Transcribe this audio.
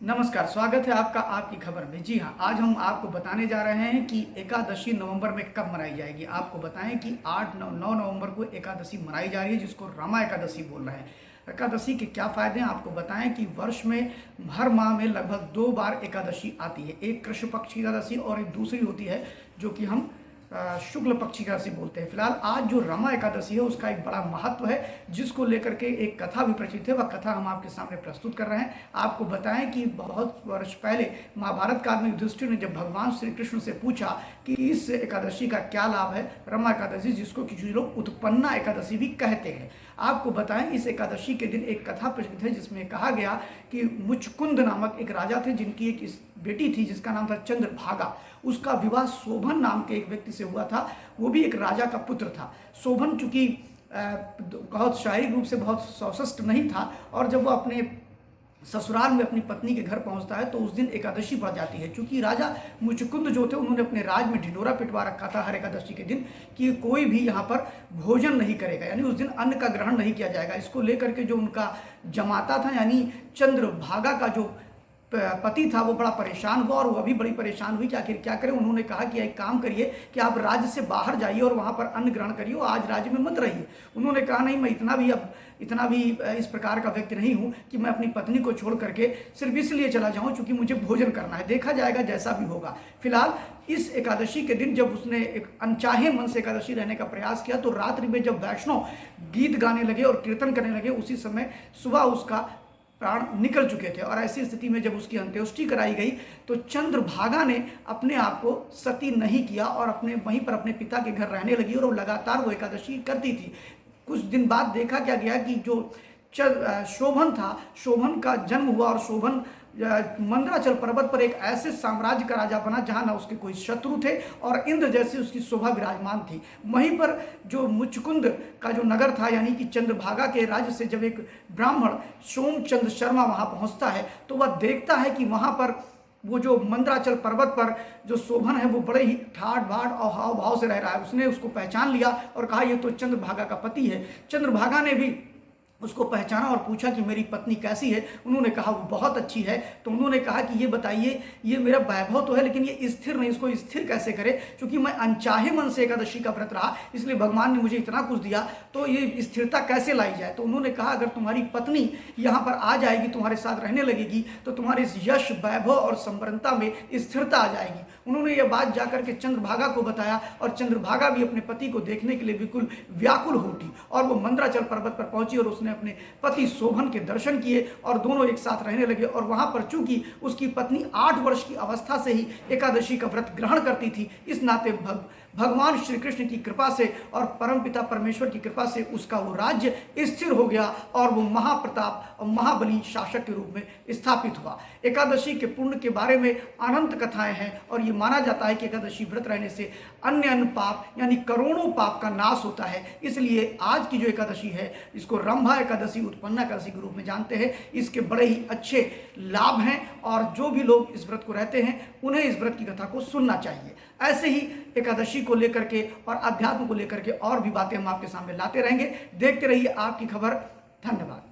नमस्कार, स्वागत है आपका आपकी खबर में। जी हाँ, आज हम आपको बताने जा रहे हैं कि एकादशी नवंबर में कब मनाई जाएगी। आपको बताएं कि 9 नवंबर को एकादशी मनाई जा रही है, जिसको रमा एकादशी बोल रहे हैं। एकादशी के क्या फ़ायदे हैं, आपको बताएं कि वर्ष में हर माह में लगभग 2 बार एकादशी आती है। एक कृष्ण पक्ष की एकादशी और एक दूसरी होती है जो कि हम शुक्ल पक्ष की एकादशी बोलते हैं। फिलहाल आज जो रमा एकादशी है उसका एक बड़ा महत्व है, जिसको लेकर के एक कथा भी प्रचलित है। वह कथा हम आपके सामने प्रस्तुत कर रहे हैं। आपको बताएं कि बहुत वर्ष पहले महाभारत काल में युधिष्ठिर ने जब भगवान श्री कृष्ण से पूछा कि इस एकादशी का क्या लाभ है, रमा एकादशी, जिसको कुछ लोग उत्पन्ना एकादशी भी कहते हैं। आपको बताएं इस एकादशी के दिन एक कथा प्रचलित है, जिसमें कहा गया कि मुचकुंद नामक एक राजा थे, जिनकी एक बेटी थी जिसका नाम था चंद्रभागा। उसका विवाह शोभन नाम के एक व्यक्ति से हुआ था। वो भी एक राजा का पुत्र था। शोभन चूंकि बहुत शारीरिक रूप से बहुत सशक्त नहीं था, और जब वो अपने ससुराल में अपनी पत्नी के घर पहुंचता है तो उस दिन एकादशी पड़ जाती है। चूंकि राजा मुचकुंद जो थे, उन्होंने अपने राज में ढिंडोरा पिटवा रखा था हर एकादशी के दिन कि कोई भी यहाँ पर भोजन नहीं करेगा, यानी उस दिन अन्न का ग्रहण नहीं किया जाएगा। इसको लेकर के जो उनका जमाता था, यानी चंद्रभागा का जो पति था, वो बड़ा परेशान हुआ और वह भी बड़ी परेशान हुई कि आखिर क्या करें। उन्होंने कहा कि एक काम करिए कि आप राज्य से बाहर जाइए और वहाँ पर अन्न ग्रहण करिए, और आज राज्य में मत रहिए। उन्होंने कहा नहीं, मैं इतना भी इस प्रकार का व्यक्ति नहीं हूँ कि मैं अपनी पत्नी को छोड़ करके सिर्फ इसलिए चला जाऊँ चूँकि मुझे भोजन करना है, देखा जाएगा जैसा भी होगा। फिलहाल इस एकादशी के दिन जब उसने एक अनचाहे मन से एकादशी रहने का प्रयास किया, तो रात्रि में जब वैष्णव गीत गाने लगे और कीर्तन करने लगे, उसी समय सुबह उसका प्राण निकल चुके थे। और ऐसी स्थिति में जब उसकी अंत्येष्टि कराई गई तो चंद्रभागा ने अपने आप को सती नहीं किया और वहीं पर अपने पिता के घर रहने लगी, और वो लगातार वो एकादशी करती थी। कुछ दिन बाद देखा क्या गया कि जो शोभन था, शोभन का जन्म हुआ, और शोभन मंदराचल पर्वत पर एक ऐसे साम्राज्य का राजा बना जहां ना उसके कोई शत्रु थे और इंद्र जैसी उसकी शोभा विराजमान थी। वहीं पर जो मुचकुंद का जो नगर था, यानी कि चंद्रभागा के राज्य से जब एक ब्राह्मण सोमचंद शर्मा वहां पहुंचता है, तो वह देखता है कि वहां पर वो जो मंदराचल पर्वत पर जो शोभन है वो बड़े ही ठाठ बाट और हाव भाव से रह रहा है। उसने उसको पहचान लिया और कहा ये तो चंद्रभागा का पति है। चंद्रभागा ने भी उसको पहचाना और पूछा कि मेरी पत्नी कैसी है। उन्होंने कहा वो बहुत अच्छी है। तो उन्होंने कहा कि ये बताइए, ये मेरा वैभव तो है लेकिन ये स्थिर नहीं, इसको स्थिर कैसे करे, क्योंकि मैं अनचाहे मन से एकादशी का व्रत रहा, इसलिए भगवान ने मुझे इतना कुछ दिया, तो ये स्थिरता कैसे लाई जाए। तो उन्होंने कहा अगर तुम्हारी पत्नी यहाँ पर आ जाएगी, तुम्हारे साथ रहने लगेगी, तो तुम्हारे इस यश, वैभव और संपन्नता में स्थिरता आ जाएगी। उन्होंने यह बात जाकर के चंद्रभागा को बताया, और चंद्रभागा भी अपने पति को देखने के लिए बिल्कुल व्याकुल हो उठी, और वो मंदराचल पर्वत पर पहुंची और उसने अपने पति शोभन के दर्शन किए और दोनों एक साथ रहने लगे। और वहां पर चूंकि उसकी पत्नी 8 वर्ष की अवस्था से ही एकादशी का व्रत ग्रहण करती थी, इस नाते भगवान श्री कृष्ण की कृपा से और परमपिता परमेश्वर की कृपा से उसका वो राज्य स्थिर हो गया और वो महाप्रताप और महाबली शासक के रूप में स्थापित हुआ। एकादशी के पुण्य के बारे में अनंत कथाएं हैं, और ये माना जाता है कि एकादशी व्रत रहने से अन्य पाप यानी करोड़ों पाप का नाश होता है। इसलिए आज की जो एकादशी है, इसको रंभा एकादशी, उत्पन्ना एकादशी के रूप में जानते हैं। इसके बड़े ही अच्छे लाभ हैं, और जो भी लोग इस व्रत को रहते हैं उन्हें इस व्रत की कथा को सुनना चाहिए। ऐसे ही एकादशी को लेकर के और अध्यात्म को लेकर के और भी बातें हम आपके सामने लाते रहेंगे। देखते रहिए आपकी खबर। धन्यवाद।